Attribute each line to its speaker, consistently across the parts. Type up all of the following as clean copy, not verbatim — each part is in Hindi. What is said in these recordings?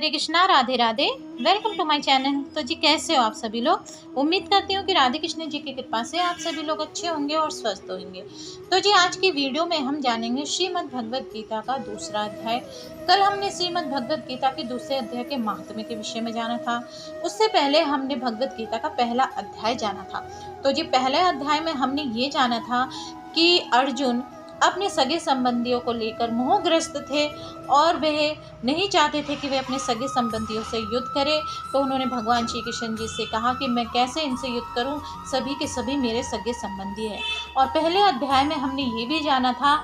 Speaker 1: Hare Krishna, Radhe Radhe. Welcome to my channel. तो जी कैसे हो आप सभी लोग। उम्मीद करती हूँ कि राधे कृष्ण जी की कृपा से आप सभी लोग अच्छे होंगे और स्वस्थ होंगे। तो जी आज की वीडियो में हम जानेंगे श्रीमद् भगवद गीता का दूसरा अध्याय। कल हमने श्रीमद् भगवद गीता के दूसरे अध्याय के महात्म्य के विषय में जाना था। उससे पहले हमने भगवद गीता का पहला अध्याय जाना था। तो जी पहले अध्याय में हमने ये जाना था कि अर्जुन अपने सगे संबंधियों को लेकर मोहग्रस्त थे और वह नहीं चाहते थे कि वे अपने सगे संबंधियों से युद्ध करें। तो उन्होंने भगवान श्री कृष्ण जी से कहा कि मैं कैसे इनसे युद्ध करूं, सभी के सभी मेरे सगे संबंधी हैं। और पहले अध्याय में हमने ये भी जाना था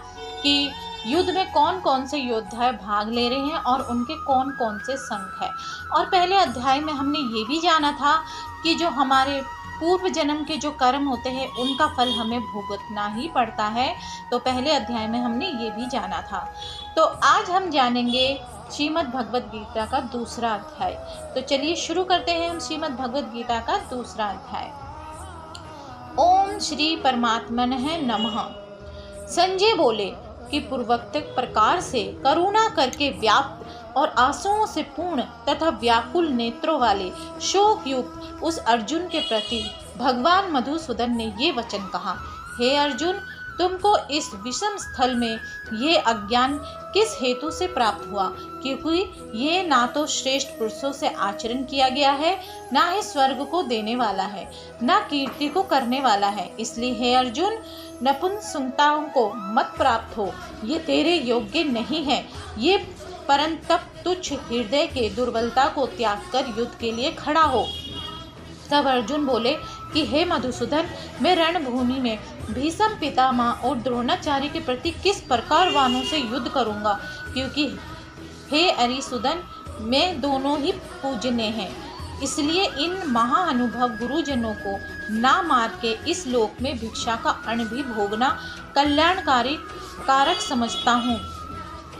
Speaker 1: कि युद्ध में कौन कौन से योद्धा भाग ले रहे हैं और उनके कौन कौन से संघ है। और पहले अध्याय में हमने ये भी जाना था कि जो हमारे पूर्व जन्म के जो कर्म होते हैं उनका फल हमें भुगतना ही पड़ता है। तो पहले अध्याय में हमने ये भी जाना था। तो आज हम जानेंगे श्रीमद् भगवद गीता का दूसरा अध्याय। तो चलिए शुरू करते हैं हम श्रीमद् भगवद गीता का दूसरा अध्याय। ओम श्री परमात्मनः नमः। संजय बोले कि पूर्वोक्त प्रकार से करुणा करके व्याप्त और आंसुओं से पूर्ण तथा व्याकुल नेत्रों वाले शोक युक्त उस अर्जुन के प्रति भगवान मधुसूदन ने ये वचन कहा। हे अर्जुन, तुमको इस विषम स्थल में ये अज्ञान किस हेतु से प्राप्त हुआ, क्योंकि ये ना तो श्रेष्ठ पुरुषों से आचरण किया गया है, ना ही स्वर्ग को देने वाला है, ना कीर्ति को करने वाला है। इसलिए हे अर्जुन, नपुंसकताओं को मत प्राप्त हो, ये तेरे योग्य नहीं है। ये परंतप तुच्छ हृदय के दुर्बलता को त्याग कर युद्ध के लिए खड़ा हो। तब अर्जुन बोले कि हे मधुसूदन, मैं रणभूमि में भीष्म पितामह और द्रोणाचार्य के प्रति किस प्रकार वानों से युद्ध करूंगा, क्योंकि हे अरिसूदन, मैं दोनों ही पूजनीय हैं। इसलिए इन महाअनुभव गुरुजनों को ना मार के इस लोक में भिक्षा का अन्न भी भोगना कल्याणकारी कारक समझता हूँ,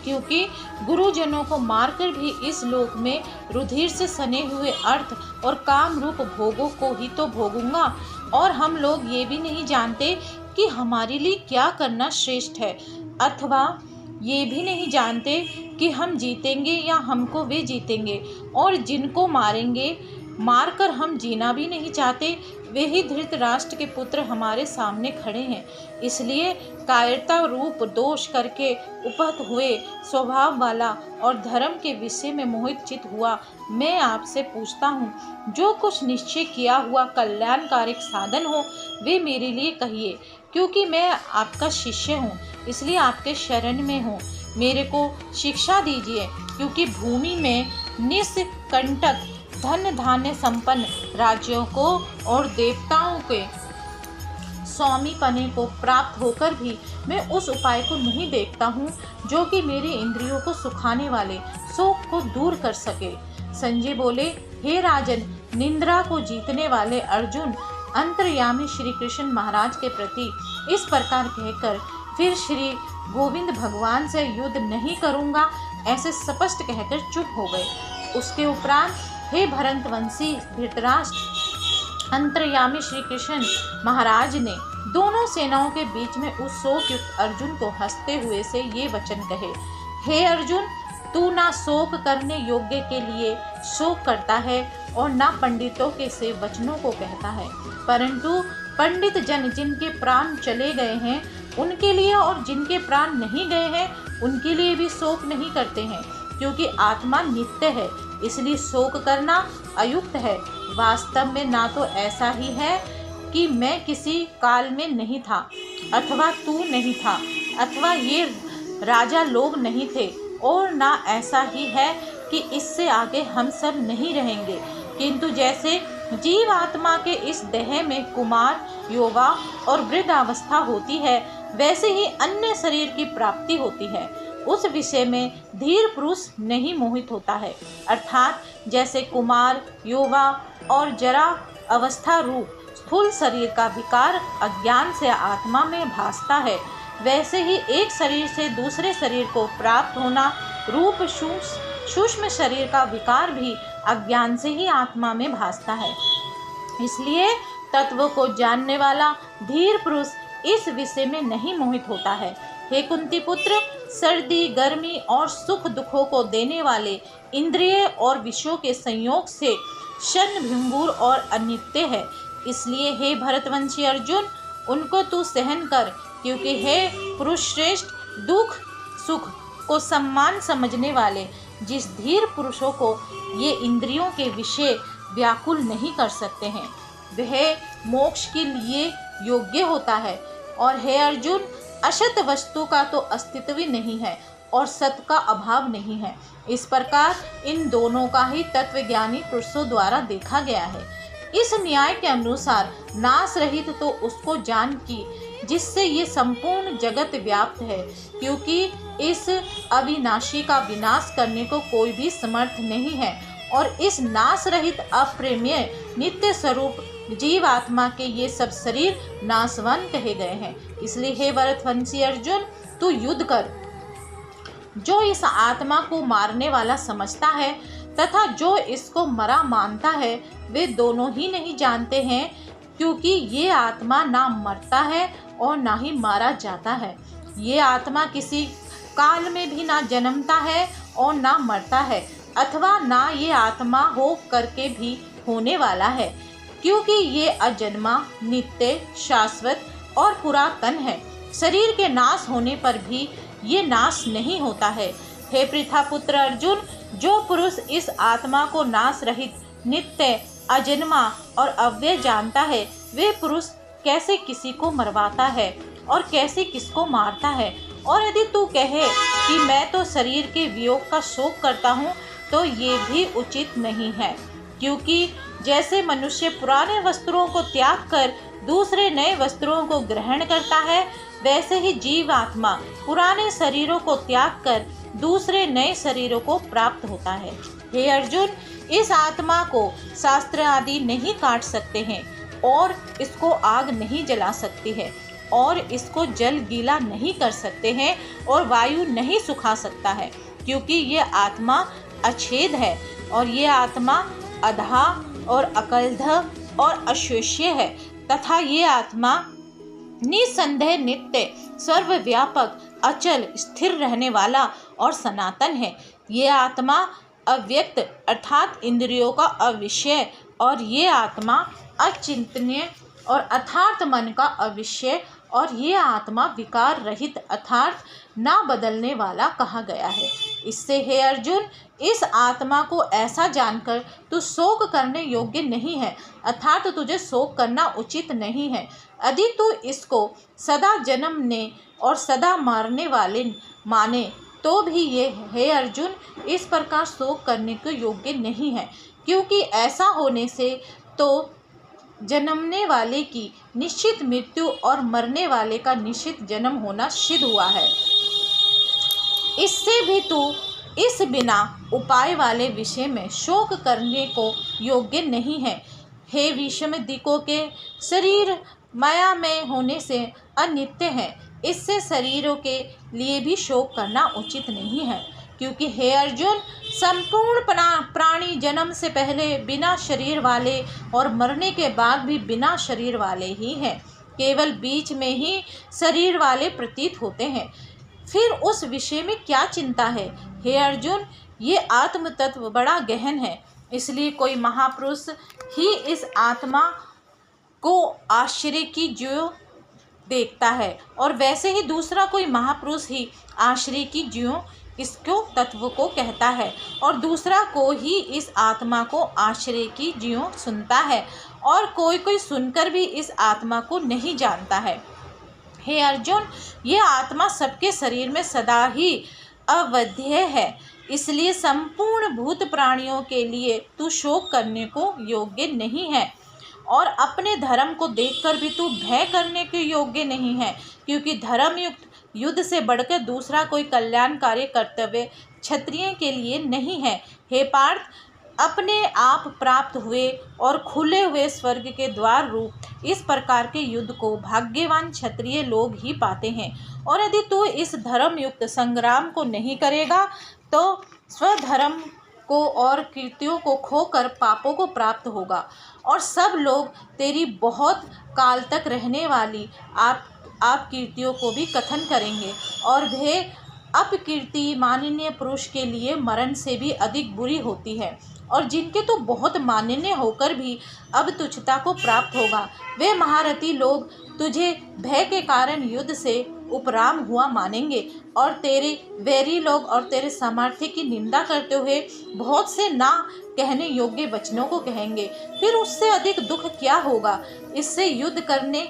Speaker 1: क्योंकि गुरुजनों को मारकर भी इस लोक में रुधिर से सने हुए अर्थ और काम रूप भोगों को ही तो भोगूंगा। और हम लोग ये भी नहीं जानते कि हमारे लिए क्या करना श्रेष्ठ है, अथवा ये भी नहीं जानते कि हम जीतेंगे या हमको वे जीतेंगे। और जिनको मारेंगे, मारकर हम जीना भी नहीं चाहते, वे ही धृतराष्ट्र के पुत्र हमारे सामने खड़े हैं। इसलिए कायरता रूप दोष करके उपहत हुए स्वभाव वाला और धर्म के विषय में मोहित चित हुआ मैं आपसे पूछता हूँ, जो कुछ निश्चय किया हुआ कल्याणकारक साधन हो वे मेरे लिए कहिए, क्योंकि मैं आपका शिष्य हूँ, इसलिए आपके शरण में हूँ। मेरे को शिक्षा दीजिए, क्योंकि भूमि में निष्कंटक धन धान्य संपन्न राज्यों को और देवताओं के स्वामी पने को प्राप्त होकर भी मैं उस उपाय को नहीं देखता हूँ जो कि मेरे इंद्रियों को सुखाने वाले शोक को दूर कर सके। संजय बोले, हे राजन, निंद्रा को जीतने वाले अर्जुन अंतर्यामी श्री कृष्ण महाराज के प्रति इस प्रकार कहकर फिर श्री गोविंद भगवान से युद्ध नहीं करूँगा ऐसे स्पष्ट कहकर चुप हो गए। उसके उपरांत हे भरतवंशी धृतराष्ट्र, अंतर्यामी श्री कृष्ण महाराज ने दोनों सेनाओं के बीच में उस शोक युक्त अर्जुन को हंसते हुए से ये वचन कहे। हे अर्जुन, तू ना शोक करने योग्य के लिए शोक करता है और ना पंडितों के से वचनों को कहता है, परंतु पंडित जन जिनके प्राण चले गए हैं उनके लिए और जिनके प्राण नहीं गए हैं उनके लिए भी शोक नहीं करते हैं, क्योंकि आत्मा नित्य है, इसलिए शोक करना अयुक्त है। वास्तव में ना तो ऐसा ही है कि मैं किसी काल में नहीं था, अथवा तू नहीं था, अथवा ये राजा लोग नहीं थे, और ना ऐसा ही है कि इससे आगे हम सब नहीं रहेंगे। किंतु जैसे जीव आत्मा के इस देह में कुमार, युवा और वृद्धावस्था होती है, वैसे ही अन्य शरीर की प्राप्ति होती है। उस विषय में धीर पुरुष नहीं मोहित होता है। अर्थात जैसे कुमार, युवा और जरा अवस्था रूप स्थूल शरीर का विकार अज्ञान से आत्मा में भासता है, वैसे ही एक शरीर से दूसरे शरीर को प्राप्त होना रूप सूक्ष्म शरीर का विकार भी अज्ञान से ही आत्मा में भासता है। इसलिए तत्व को जानने वाला धीर पुरुष इस विषय में नहीं मोहित होता है। हे कुंती पुत्र, सर्दी गर्मी और सुख दुखों को देने वाले इंद्रिय और विषयों के संयोग से क्षण भंगुर और अनित्य है। इसलिए हे भरतवंशी अर्जुन, उनको तू सहन कर, क्योंकि हे पुरुष श्रेष्ठ, दुख सुख को सम्मान समझने वाले जिस धीर पुरुषों को ये इंद्रियों के विषय व्याकुल नहीं कर सकते हैं, वह मोक्ष के लिए योग्य होता है। और हे अर्जुन, असत वस्तु का तो अस्तित्व ही नहीं है और सत का अभाव नहीं है। इस प्रकार इन दोनों का ही तत्वज्ञानी पुरुषों द्वारा देखा गया है। इस न्याय के अनुसार नाश रहित तो उसको जान की जिससे ये संपूर्ण जगत व्याप्त है, क्योंकि इस अविनाशी का विनाश करने को कोई भी समर्थ नहीं है। और इस नाश रहित अप्रेम्य नित्य स्वरूप जीव आत्मा के ये सब शरीर नाशवान कहे गए हैं। इसलिए हे भरतवंशी अर्जुन, तू युद्ध कर। जो इस आत्मा को मारने वाला समझता है तथा जो इसको मरा मानता है, वे दोनों ही नहीं जानते हैं, क्योंकि ये आत्मा ना मरता है और ना ही मारा जाता है। ये आत्मा किसी काल में भी ना जन्मता है और ना मरता है, अथवा ना ये आत्मा हो करके भी होने वाला है, क्योंकि ये अजन्मा, नित्य, शाश्वत और पुरातन है। शरीर के नाश होने पर भी ये नाश नहीं होता है। हे पृथापुत्र अर्जुन, जो पुरुष इस आत्मा को नाश रहित, नित्य, अजन्मा और अव्यय जानता है, वे पुरुष कैसे किसी को मरवाता है और कैसे किसको मारता है। और यदि तू कहे कि मैं तो शरीर के वियोग का शोक करता हूँ, तो ये भी उचित नहीं है, क्योंकि जैसे मनुष्य पुराने वस्त्रों को त्याग कर दूसरे नए वस्त्रों को ग्रहण करता है, वैसे ही जीव आत्मा पुराने शरीरों को त्याग कर दूसरे नए शरीरों को प्राप्त होता है। हे अर्जुन, इस आत्मा को शास्त्र आदि नहीं काट सकते हैं और इसको आग नहीं जला सकती है और इसको जल गीला नहीं कर सकते हैं और वायु नहीं सुखा सकता है, क्योंकि ये आत्मा अछेद है और ये आत्मा अधा और अकल्ध और अशेष्य है, तथा ये आत्मा निसंदेह नित्य, सर्वव्यापक, अचल, स्थिर रहने वाला और सनातन है। ये आत्मा अव्यक्त अर्थात इंद्रियों का अविषय और ये आत्मा अचिंतनीय और अर्थात मन का अविषय और ये आत्मा विकार रहित अर्थात ना बदलने वाला कहा गया है। इससे हे अर्जुन, इस आत्मा को ऐसा जानकर तू शोक करने योग्य नहीं है, अर्थात तुझे शोक करना उचित नहीं है। यदि तू इसको सदा जन्मने और सदा मारने वाले माने तो भी ये हे अर्जुन, इस प्रकार शोक करने के योग्य नहीं है, क्योंकि ऐसा होने से तो जन्मने वाले की निश्चित मृत्यु और मरने वाले का निश्चित जन्म होना सिद्ध हुआ है। इससे भी तू इस बिना उपाय वाले विषय में शोक करने को योग्य नहीं है। हे विषम दिकों के शरीर माया में होने से अनित्य है, इससे शरीरों के लिए भी शोक करना उचित नहीं है, क्योंकि हे अर्जुन, संपूर्ण प्राणी जन्म से पहले बिना शरीर वाले और मरने के बाद भी बिना शरीर वाले ही हैं, केवल बीच में ही शरीर वाले प्रतीत होते हैं। फिर उस विषय में क्या चिंता है? हे अर्जुन, ये आत्म तत्व बड़ा गहन है, इसलिए कोई महापुरुष ही इस आत्मा को आश्चर्य की ज्यों देखता है और वैसे ही दूसरा कोई महापुरुष ही आश्चर्य की ज्यों इसको तत्व को कहता है और दूसरा को ही इस आत्मा को आश्चर्य की ज्यों सुनता है और कोई कोई सुनकर भी इस आत्मा को नहीं जानता है। हे अर्जुन, ये आत्मा सबके शरीर में सदा ही अवध्य है, इसलिए संपूर्ण भूत प्राणियों के लिए तू शोक करने को योग्य नहीं है और अपने धर्म को देखकर भी तू भय करने के योग्य नहीं है, क्योंकि धर्मयुक्त युद्ध से बढ़कर दूसरा कोई कल्याणकारी कर्तव्य क्षत्रिय के लिए नहीं है। हे पार्थ, अपने आप प्राप्त हुए और खुले हुए स्वर्ग के द्वार रूप इस प्रकार के युद्ध को भाग्यवान क्षत्रिय लोग ही पाते हैं, और यदि तू इस धर्मयुक्त संग्राम को नहीं करेगा तो स्वधर्म को और कीर्तियों को खोकर पापों को प्राप्त होगा और सब लोग तेरी बहुत काल तक रहने वाली आप कीर्तियों को भी कथन करेंगे और वे अपकीर्ति माननीय पुरुष के लिए मरण से भी अधिक बुरी होती है, और जिनके तो बहुत माननीय होकर भी अब तुच्छता को प्राप्त होगा, वे महारथी लोग तुझे भय के कारण युद्ध से उपराम हुआ मानेंगे, और तेरे वैरी लोग और तेरे सामर्थ्य की निंदा करते हुए बहुत से ना कहने योग्य वचनों को कहेंगे। फिर उससे अधिक दुख क्या होगा? इससे युद्ध करने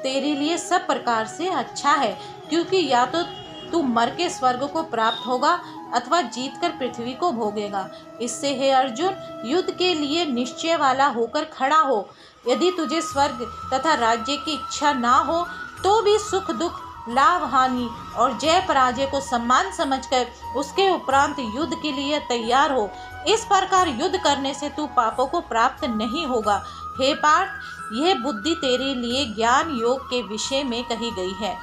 Speaker 1: तेरे लिए सब प्रकार से अच्छा है, क्योंकि या तो तू मर के स्वर्ग को प्राप्त होगा अथवा जीतकर पृथ्वी को भोगेगा। इससे हे अर्जुन, युद्ध के लिए निश्चय वाला होकर खड़ा हो। यदि तुझे स्वर्ग तथा राज्य की इच्छा ना हो तो भी सुख दुख, लाभ हानि और जय पराजय को सम्मान समझकर उसके उपरांत युद्ध के लिए तैयार हो। इस प्रकार युद्ध करने से तू पापों को प्राप्त नहीं होगा। हे पार्थ, यह बुद्धि तेरे लिए ज्ञान योग के विषय में कही गई है,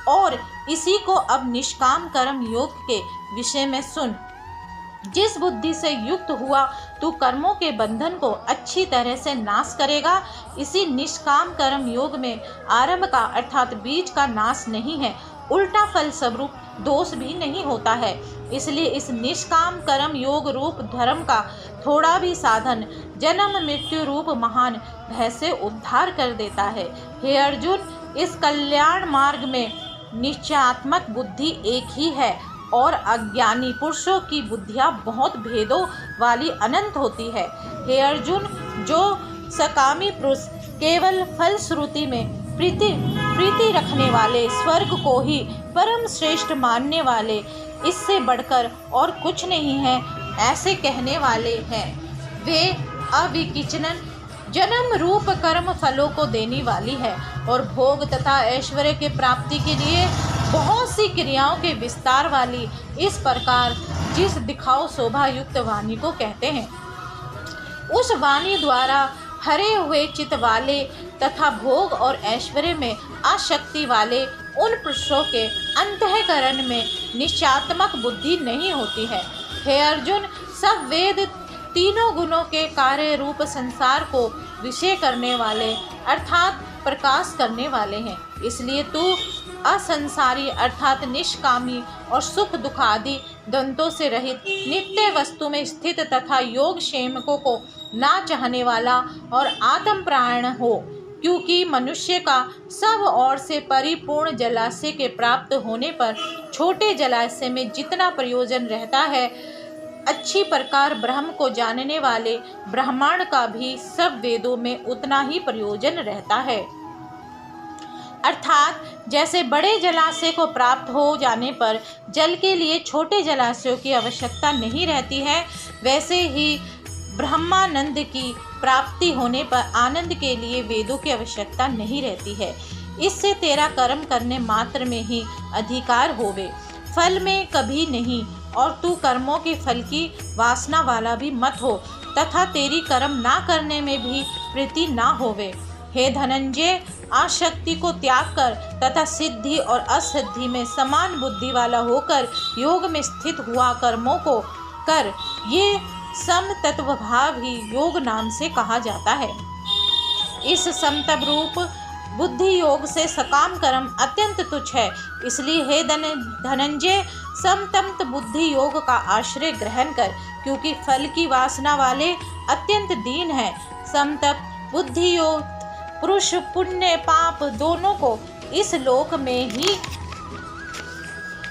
Speaker 1: और इसी को अब निष्काम कर्म योग के विषय में सुन। जिस बुद्धि से युक्त हुआ तू कर्मों के बंधन को अच्छी तरह से नाश करेगा। इसी निष्काम कर्म योग में आरंभ का अर्थात बीज का नाश नहीं है, उल्टा फल स्वरूप दोष भी नहीं होता है। इसलिए इस निष्काम कर्म योग रूप धर्म का थोड़ा भी साधन जन्म मृत्यु रूप महान भय से उद्धार कर देता है। हे अर्जुन, इस कल्याण मार्ग में निश्चयात्मक बुद्धि एक ही है, और अज्ञानी पुरुषों की बुद्धियाँ बहुत भेदों वाली अनंत होती है। हे अर्जुन, जो सकामी पुरुष केवल फलश्रुति में प्रीति रखने वाले, स्वर्ग को ही परम श्रेष्ठ मानने वाले, इससे बढ़कर और कुछ नहीं है, ऐसे कहने वाले हैं, वे अविकिचन जन्म रूप कर्म फलों को देने वाली है, और भोग तथा ऐश्वर्य के प्राप्ति के लिए बहुत सी क्रियाओं के विस्तार वाली इस प्रकार जिस दिखाओ शोभा युक्त वाणी को कहते हैं। उस वाणी द्वारा हरे हुए चित्त वाले तथा भोग और ऐश्वर्य में आसक्ति वाले उन पुरुषों के अंतःकरण में निश्चयात्मक बुद्धि नहीं होती है। हे अर्जुन, सब वेद तीनों गुणों के कार्य रूप संसार को विषय करने वाले अर्थात प्रकाश करने वाले हैं। इसलिए तू असंसारी अर्थात निष्कामी और सुख दुख आदि द्वंद्वों से रहित नित्य वस्तु में स्थित तथा योग क्षेमकों को ना चाहने वाला और आत्म प्राण हो, क्योंकि मनुष्य का सब ओर से परिपूर्ण जलाशय के प्राप्त होने पर छोटे जलाशय में जितना प्रयोजन रहता है, अच्छी प्रकार ब्रह्म को जानने वाले ब्राह्मण का भी सब वेदों में उतना ही प्रयोजन रहता है। अर्थात जैसे बड़े जलाशय को प्राप्त हो जाने पर जल के लिए छोटे जलाशयों की आवश्यकता नहीं रहती है, वैसे ही ब्रह्मानंद की प्राप्ति होने पर आनंद के लिए वेदों की आवश्यकता नहीं रहती है। इससे तेरा कर्म करने मात्र में ही अधिकार होवे, फल में कभी नहीं, और तू कर्मों के फल की वासना वाला भी मत हो, तथा तेरी कर्म ना करने में भी प्रीति ना होवे। हे धनंजय, आसक्ति को त्याग कर तथा सिद्धि और असिद्धि में समान बुद्धि वाला होकर योग में स्थित हुआ कर्मों को कर। ये समतत्व भाव ही योग नाम से कहा जाता है। इस समतत्व रूप बुद्धि योग से सकाम कर्म अत्यंत तुच्छ है। इसलिए हे धनंजय, समतत्व बुद्धि योग का आश्रय ग्रहण कर, क्योंकि फल की वासना वाले अत्यंत दीन है। समतत्व बुद्धि योग पुरुष पुण्य पाप दोनों को इस लोक में ही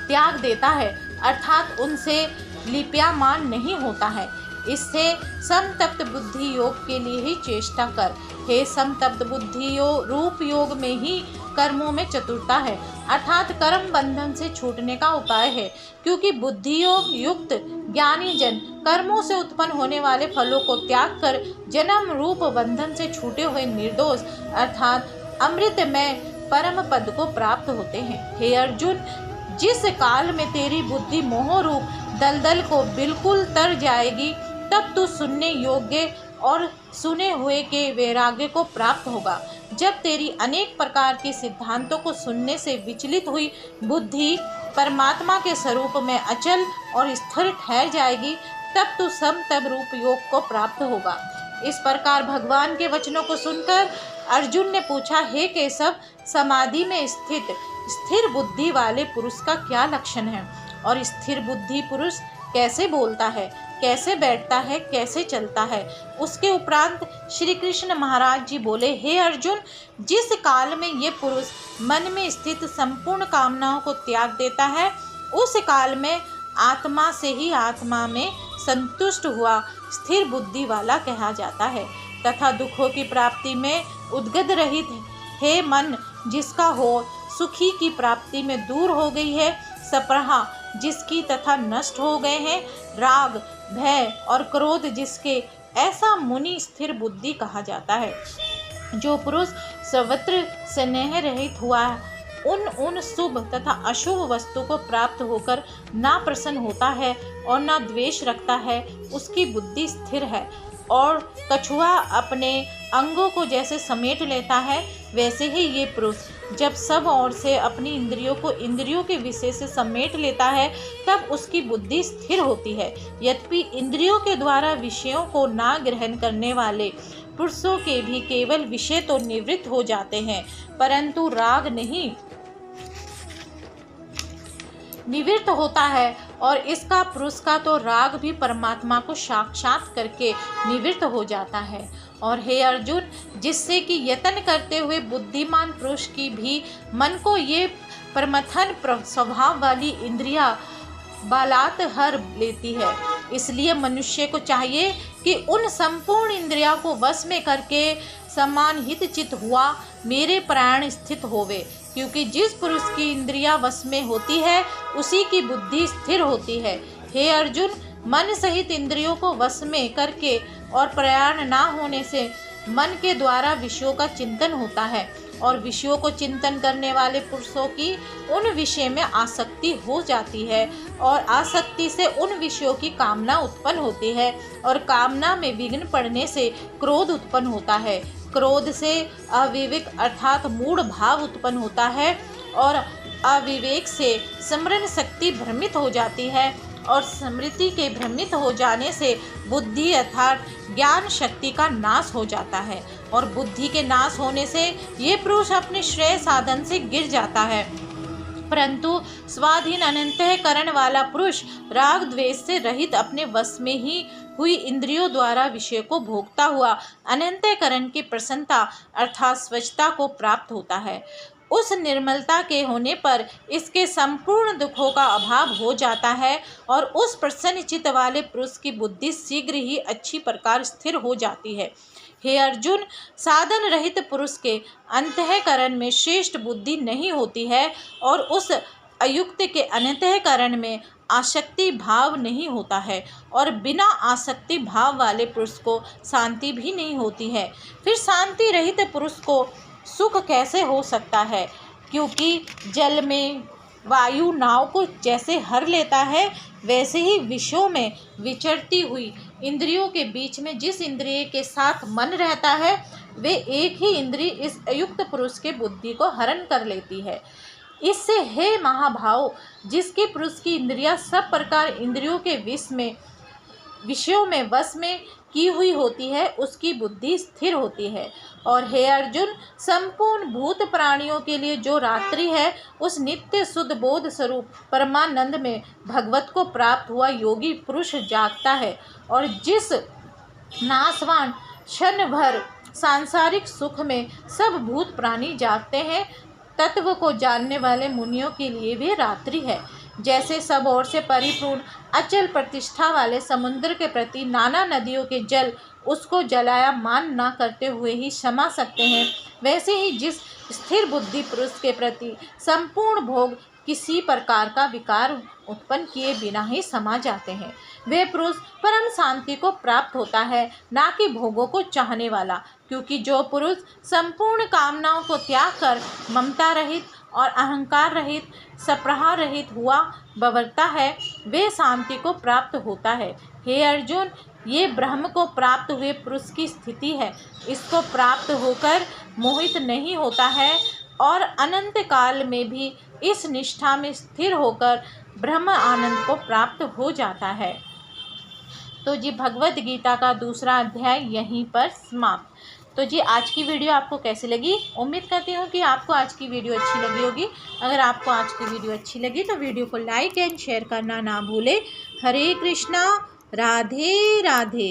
Speaker 1: त्याग देता है, अर्थात उनसे लिप्यमान नहीं होता है। इससे समतप्त बुद्धि योग के लिए ही चेष्टा कर। हे समतप्त बुद्धि रूप योग में ही कर्मों में चतुरता है, अर्थात कर्म बंधन से छूटने का उपाय है, क्योंकि बुद्धि योग युक्त ज्ञानी जन कर्मों से उत्पन्न होने वाले फलों को त्याग कर जन्म रूप बंधन से छूटे हुए निर्दोष अर्थात अमृतमय परम पद को प्राप्त होते हैं। हे अर्जुन, जिस काल में तेरी बुद्धि मोह रूप दलदल को बिल्कुल तर जाएगी, तब तू सुनने योग्य और सुने हुए के वैराग्य को प्राप्त होगा। जब तेरी अनेक प्रकार के सिद्धांतों को सुनने से विचलित हुई बुद्धि परमात्मा के स्वरूप में अचल और स्थिर ठहर जाएगी, तब तू समतप रूप योग को प्राप्त होगा। इस प्रकार भगवान के वचनों को सुनकर अर्जुन ने पूछा, हे केशव, समाधि में स्थित स्थिर बुद्धि वाले पुरुष का क्या लक्षण है? और स्थिर बुद्धि पुरुष कैसे बोलता है, कैसे बैठता है, कैसे चलता है। उसके उपरांत श्री कृष्ण महाराज जी बोले, हे अर्जुन, जिस काल में ये पुरुष मन में स्थित संपूर्ण कामनाओं को त्याग देता है, उस काल में आत्मा से ही आत्मा में संतुष्ट हुआ स्थिर बुद्धि वाला कहा जाता है तथा दुखों की प्राप्ति में उद्गद रहित हे मन जिसका हो सुखी की प्राप्ति में दूर हो गई है, सप्रहा जिसकी तथा नष्ट हो गए हैं, राग भय और क्रोध जिसके, ऐसा मुनि स्थिर बुद्धि कहा जाता है। जो पुरुष सर्वत्र स्नेह रहित हुआ उन शुभ तथा अशुभ वस्तु को प्राप्त होकर ना प्रसन्न होता है और ना द्वेष रखता है, उसकी बुद्धि स्थिर है। और कछुआ अपने अंगों को जैसे समेट लेता है, वैसे ही ये पुरुष जब सब ओर से अपनी इंद्रियों को इंद्रियों के विषय से समेट लेता है, तब उसकी बुद्धि स्थिर होती है। यद्यपि इंद्रियों के द्वारा विषयों को ना ग्रहण करने वाले पुरुषों के भी केवल विषय तो निवृत्त हो जाते हैं, परंतु राग नहीं निवृत्त होता है, और इसका पुरुष का तो राग भी परमात्मा को साक्षात करके निवृत्त हो जाता है। और हे अर्जुन, जिससे कि यत्न करते हुए बुद्धिमान पुरुष की भी मन को ये प्रमथन स्वभाव वाली इंद्रिया बालात हर लेती है। इसलिए मनुष्य को चाहिए कि उन संपूर्ण इंद्रियों को वश में करके समान हित चित हुआ मेरे प्राण स्थित होवे, क्योंकि जिस पुरुष की इंद्रियां वश में होती है उसी की बुद्धि स्थिर होती है। हे अर्जुन, मन सहित इंद्रियों को वश में करके और प्रयाण ना होने से मन के द्वारा विषयों का चिंतन होता है, और विषयों को चिंतन करने वाले पुरुषों की उन विषय में आसक्ति हो जाती है, और आसक्ति से उन विषयों की कामना उत्पन्न होती है, और कामना में विघ्न पड़ने से क्रोध उत्पन्न होता है। क्रोध से अविवेक अर्थात मूढ़ भाव उत्पन्न होता है, और अविवेक से स्मरण शक्ति भ्रमित हो जाती है, और स्मृति के भ्रमित हो जाने से बुद्धि अर्थात ज्ञान शक्ति का नाश हो जाता है, और बुद्धि के नाश होने से ये पुरुष अपने श्रेय साधन से गिर जाता है। परंतु स्वाधीन अनंतःकरण वाला पुरुष राग द्वेष से रहित अपने वश में ही हुई इंद्रियों द्वारा विषय को भोगता हुआ अनंतःकरण की प्रसन्नता अर्थात स्वच्छता को प्राप्त होता है। उस निर्मलता के होने पर इसके संपूर्ण दुखों का अभाव हो जाता है, और उस प्रसन्न चित्त वाले पुरुष की बुद्धि शीघ्र ही अच्छी प्रकार स्थिर हो जाती है। हे अर्जुन, साधन रहित पुरुष के अंतःकरण में श्रेष्ठ बुद्धि नहीं होती है, और उस अयुक्त के अंतःकरण में आसक्ति भाव नहीं होता है, और बिना आसक्ति भाव वाले पुरुष को शांति भी नहीं होती है। फिर शांति रहित पुरुष को सुख कैसे हो सकता है? क्योंकि जल में वायु नाव को जैसे हर लेता है, वैसे ही विषयों में विचरती हुई इंद्रियों के बीच में जिस इंद्रिय के साथ मन रहता है, वे एक ही इंद्रिय इस अयुक्त पुरुष के बुद्धि को हरण कर लेती है। इससे हे महाभाव, जिसके पुरुष की इंद्रियां सब प्रकार इंद्रियों के विषयों में वश में की हुई होती है, उसकी बुद्धि स्थिर होती है। और हे अर्जुन, संपूर्ण भूत प्राणियों के लिए जो रात्रि है, उस नित्य शुद्ध बोध स्वरूप परमानंद में भगवत को प्राप्त हुआ योगी पुरुष जागता है, और जिस नाशवान क्षण भर सांसारिक सुख में सब भूत प्राणी जागते हैं, तत्व को जानने वाले मुनियों के लिए भी रात्रि है। जैसे सब ओर से परिपूर्ण अचल प्रतिष्ठा वाले समुद्र के प्रति नाना नदियों के जल उसको जलाया मान ना करते हुए ही क्षमा सकते हैं, वैसे ही जिस स्थिर बुद्धि पुरुष के प्रति संपूर्ण भोग किसी प्रकार का विकार उत्पन्न किए बिना ही समा जाते हैं, वे पुरुष परम शांति को प्राप्त होता है, ना कि भोगों को चाहने वाला। क्योंकि जो पुरुष संपूर्ण कामनाओं को त्याग कर ममता रहित और अहंकार रहित सप्रहा रहित हुआ बवरता है, वे शांति को प्राप्त होता है। हे अर्जुन, ये ब्रह्म को प्राप्त हुए पुरुष की स्थिति है। इसको प्राप्त होकर मोहित नहीं होता है, और अनंत काल में भी इस निष्ठा में स्थिर होकर ब्रह्म आनंद को प्राप्त हो जाता है। तो जी भगवद गीता का दूसरा अध्याय यहीं पर समाप्त। तो जी आज की वीडियो आपको कैसी लगी? उम्मीद करती हूँ कि आपको आज की वीडियो अच्छी लगी होगी। अगर आपको आज की वीडियो अच्छी लगी तो वीडियो को लाइक एंड शेयर करना ना भूलें। हरे कृष्णा, राधे राधे।